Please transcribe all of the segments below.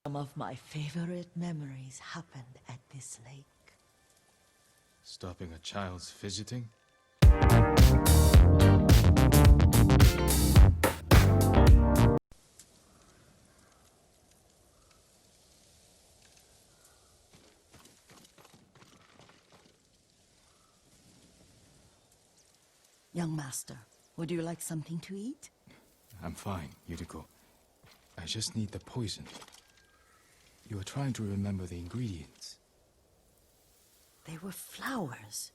Some of my favorite memories happened at this lake. Stopping a child's fidgeting? Young master, would you like something to eat? I'm fine, Yuriko. I just need the poison. You were trying to remember the ingredients. They were flowers.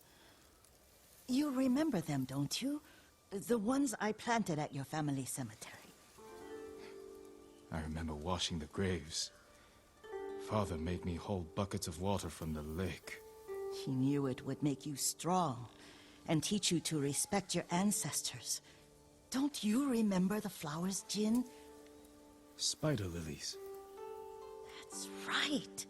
You remember them, don't you? The ones I planted at your family cemetery. I remember washing the graves. Father made me hold buckets of water from the lake. He knew it would make you strong and teach you to respect your ancestors. Don't you remember the flowers, Jin? Spider lilies. That's right.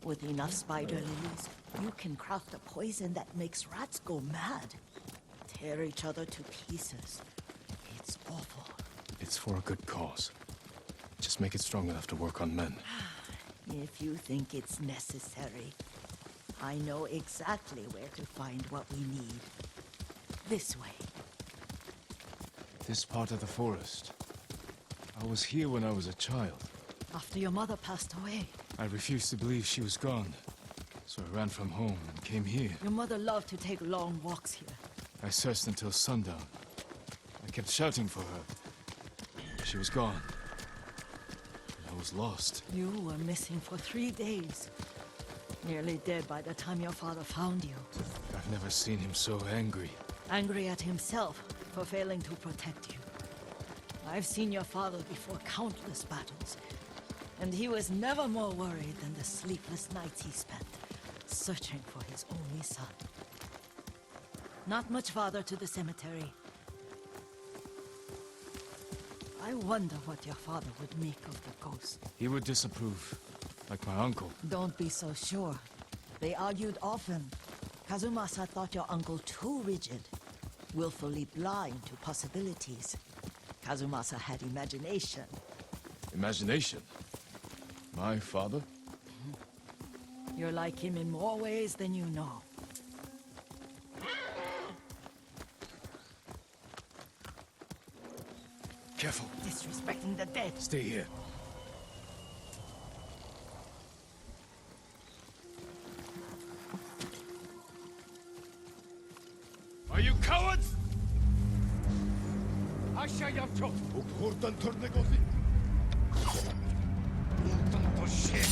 With enough spider lilies, you can craft a poison that makes rats go mad. Tear each other to pieces. It's awful. It's for a good cause. Just make it strong enough to work on men. If you think it's necessary, I know exactly where to find what we need. This way. This part of the forest. I was here when I was a child. After your mother passed away. I refused to believe she was gone. So I ran from home and came here. Your mother loved to take long walks here. I searched until sundown. I kept shouting for her. She was gone. I was lost. You were missing for 3 days. Nearly dead by the time your father found you. I've never seen him so angry. Angry at himself for failing to protect you. I've seen your father before countless battles. And he was never more worried than the sleepless nights he spent searching for his only son. Not much farther to the cemetery. I wonder what your father would make of the ghost. He would disapprove, like my uncle. Don't be so sure. They argued often. Kazumasa thought your uncle too rigid, willfully blind to possibilities. Kazumasa had imagination. Imagination? My father? You're like him in more ways than you know. Careful. Disrespecting the dead. Stay here. Are you cowards? Aşağı yapçok. Buradan törne gozi. Buradan to shit.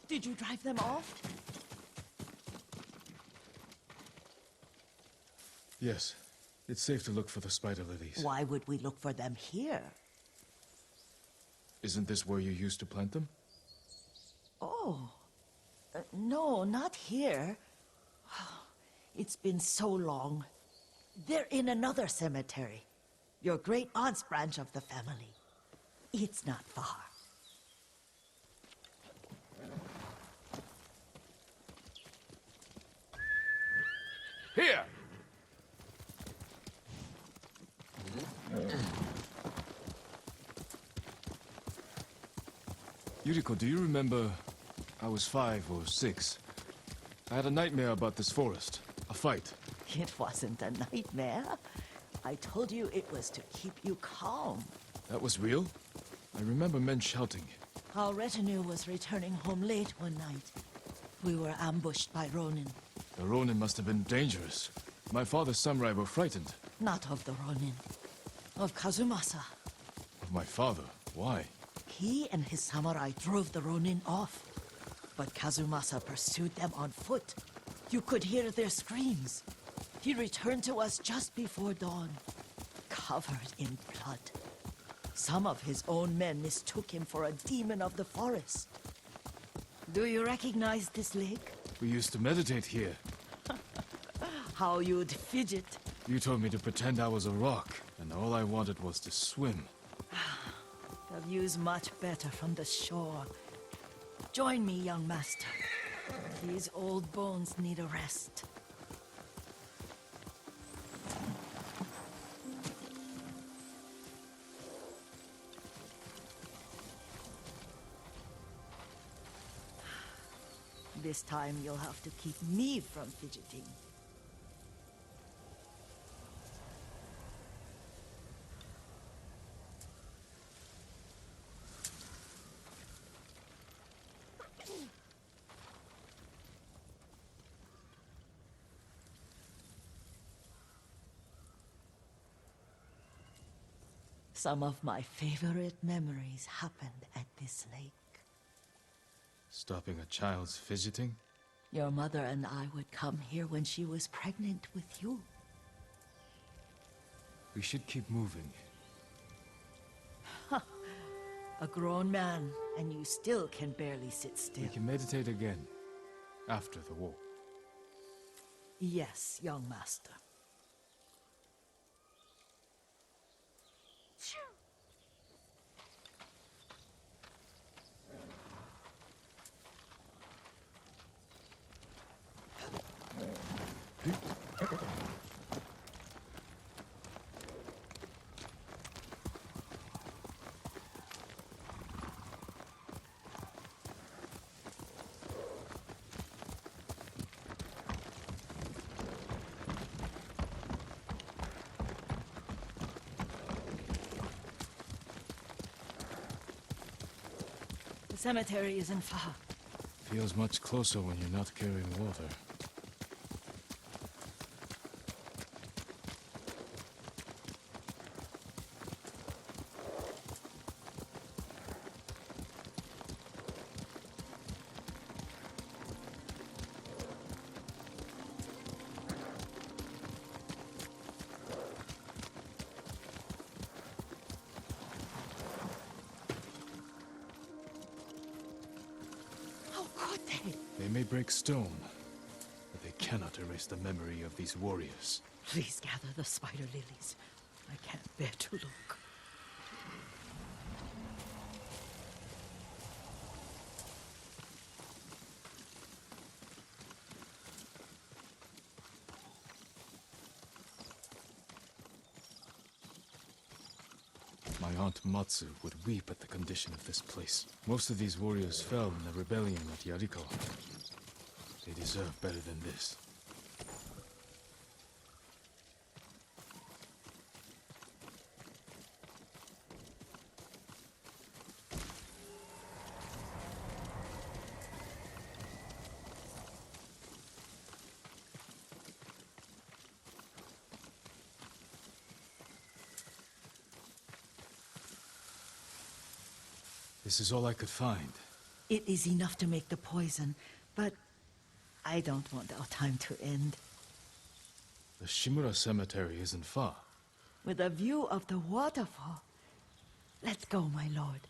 Did you drive them off? Yes. It's safe to look for the spider lilies. Why would we look for them here? Isn't this where you used to plant them? Oh. No, not here. It's been so long. They're in another cemetery. Your great-aunt's branch of the family. It's not far. Here! Yuriko, do you remember? I was 5 or 6. I had a nightmare about this forest. A fight. It wasn't a nightmare. I told you it was to keep you calm. That was real? I remember men shouting. Our retinue was returning home late one night. We were ambushed by Ronin. The Ronin must have been dangerous. My father's samurai were frightened. Not of the Ronin. Of Kazumasa. Of my father? Why? He and his samurai drove the Ronin off. But Kazumasa pursued them on foot. You could hear their screams. He returned to us just before dawn, covered in blood. Some of his own men mistook him for a demon of the forest. Do you recognize this lake? We used to meditate here. how you'd fidget. You told me to pretend I was a rock, and all I wanted was to swim. The view's much better from the shore. Join me, young master. These old bones need a rest. This time you'll have to keep me from fidgeting. Some of my favorite memories happened at this lake. Stopping a child's fidgeting? Your mother and I would come here when she was pregnant with you. We should keep moving. A grown man, and you still can barely sit still. We can meditate again, after the war. Yes, young master. The cemetery isn't far. Feels much closer when you're not carrying water. How could they? They may break stone, but they cannot erase the memory of these warriors. Please gather the spider lilies. I can't bear to look. My aunt Matsu would weep at the condition of this place. Most of these warriors fell in the rebellion at Yariko. They deserve better than this. This is all I could find. It is enough to make the poison, but I don't want our time to end. The Shimura Cemetery isn't far. With a view of the waterfall. Let's go, my lord.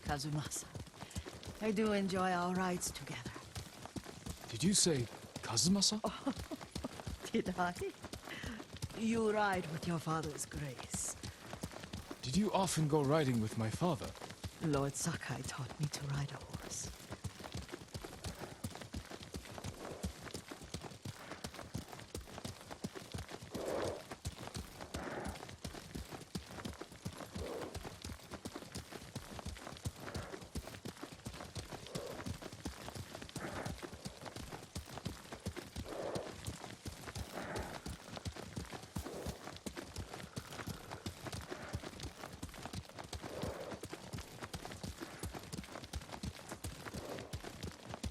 Kazumasa, I do enjoy our rides together. Did you say Kazumasa? Did I? You ride with your father's grace. Did you often go riding with my father? Lord Sakai taught me to ride a horse.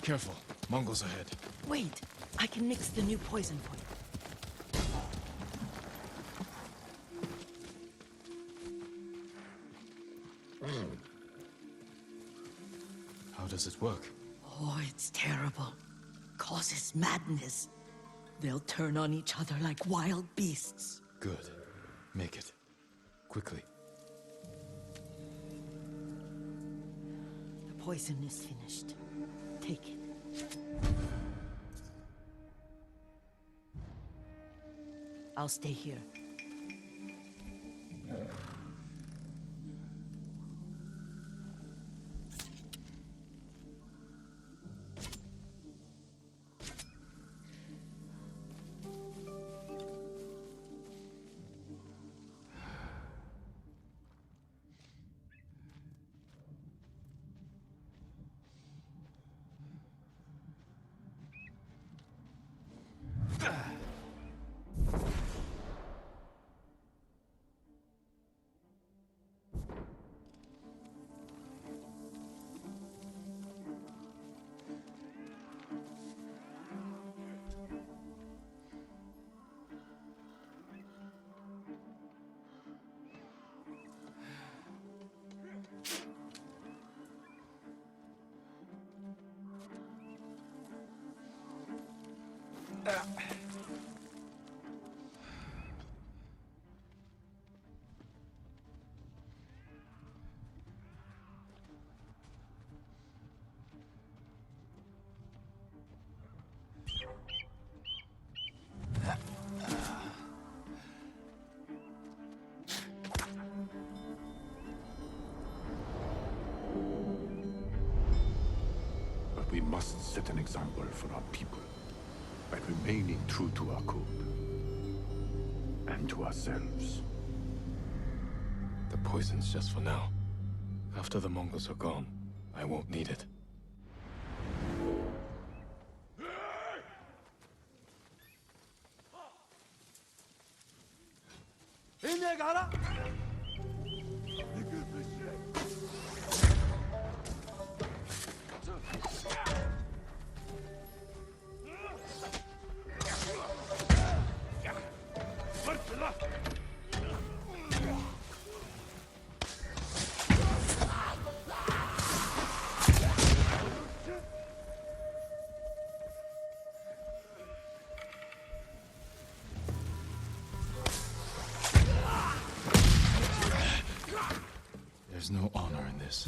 Careful, Mongols ahead. Wait, I can mix the new poison for you. does it work? Oh, it's terrible. Causes madness. They'll turn on each other like wild beasts. Good. Make it. Quickly. The poison is finished. Take it. I'll stay here. But we must set an example for our people by remaining true to our code and to ourselves. The poison's just for now. After the Mongols are gone, I won't need it. There's no honor in this.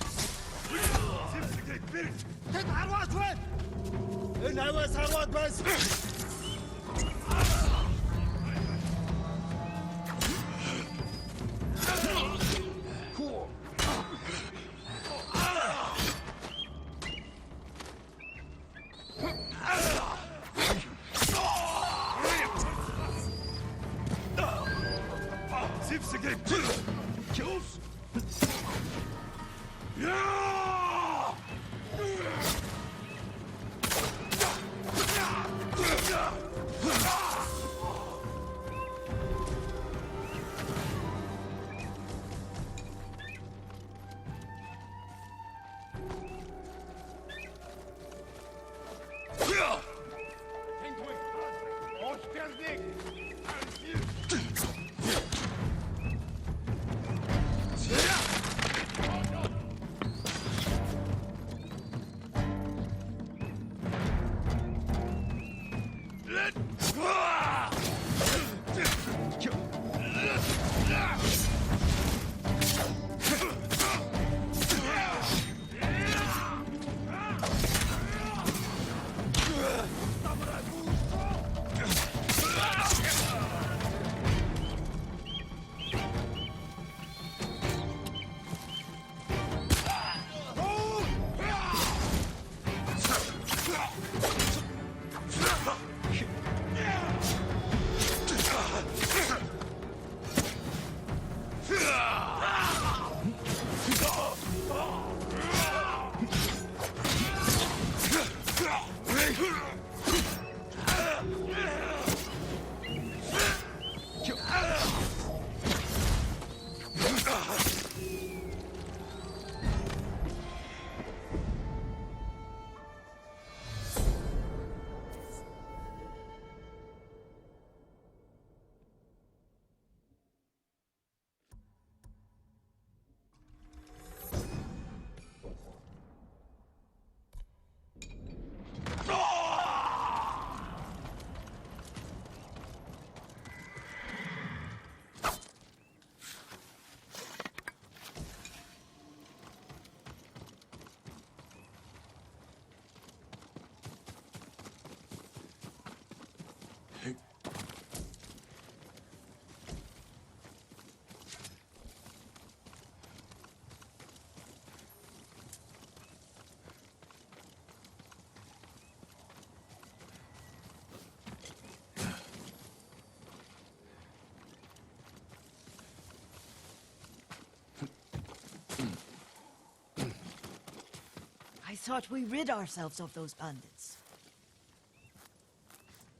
thought we rid ourselves of those bandits.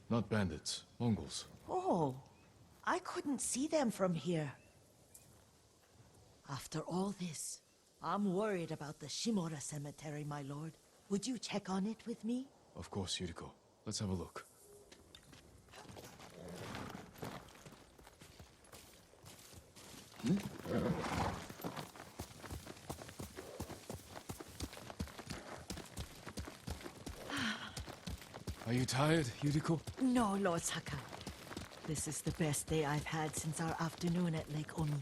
Not bandits, Mongols. Oh, I couldn't see them from here. After all this, I'm worried about the Shimura cemetery, my lord. Would you check on it with me? Of course, Yuriko. Let's have a look. Are you tired, Yuriko? No, Lord Sakai. This is the best day I've had since our afternoon at Lake Oni.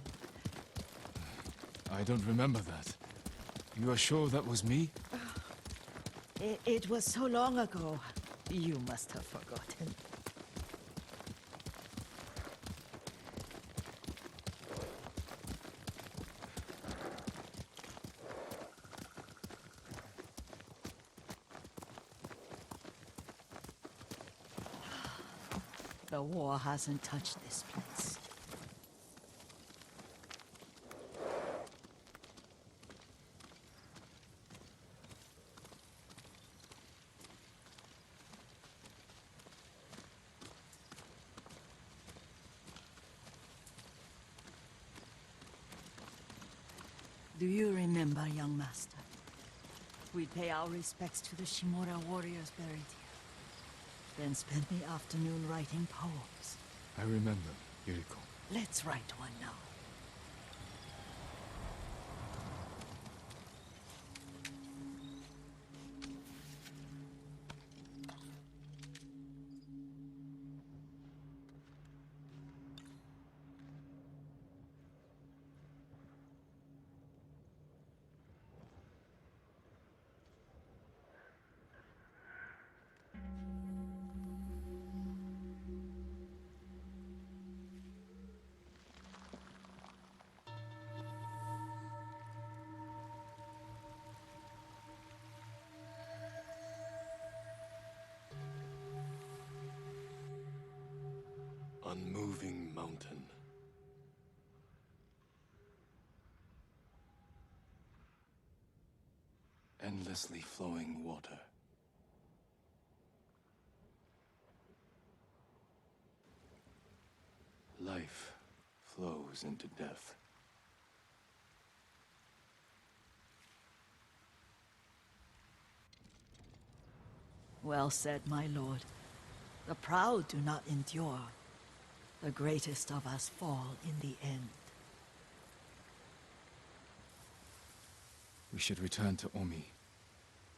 I don't remember that. You are sure that was me? It was so long ago. You must have forgotten. The war hasn't touched this place. Do you remember, young master? We'd pay our respects to the Shimura warriors buried here, then spend the afternoon writing poems. I remember, Yuriko. Let's write one now. Unmoving mountain. Endlessly flowing water. Life flows into death. Well said, my lord. The proud do not endure. The greatest of us fall in the end. We should return to Omi.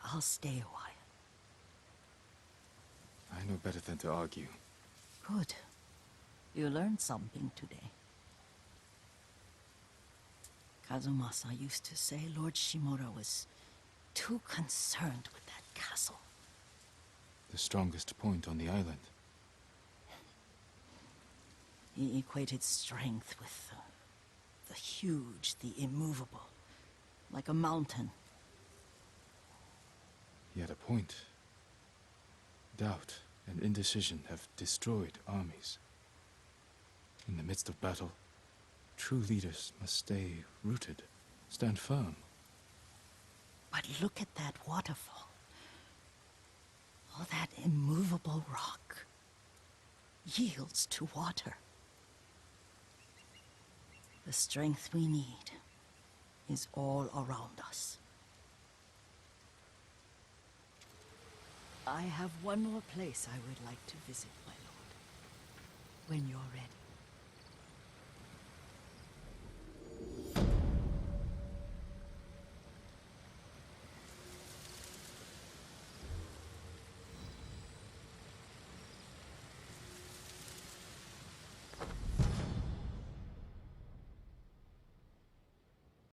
I'll stay a while. I know better than to argue. Good. You learned something today. Kazumasa used to say Lord Shimura was too concerned with that castle. The strongest point on the island. He equated strength with the huge, the immovable, like a mountain. He had a point. Doubt and indecision have destroyed armies. In the midst of battle, true leaders must stay rooted, stand firm. But look at that waterfall. All that immovable rock yields to water. The strength we need is all around us. I have one more place I would like to visit, my lord. When you're ready.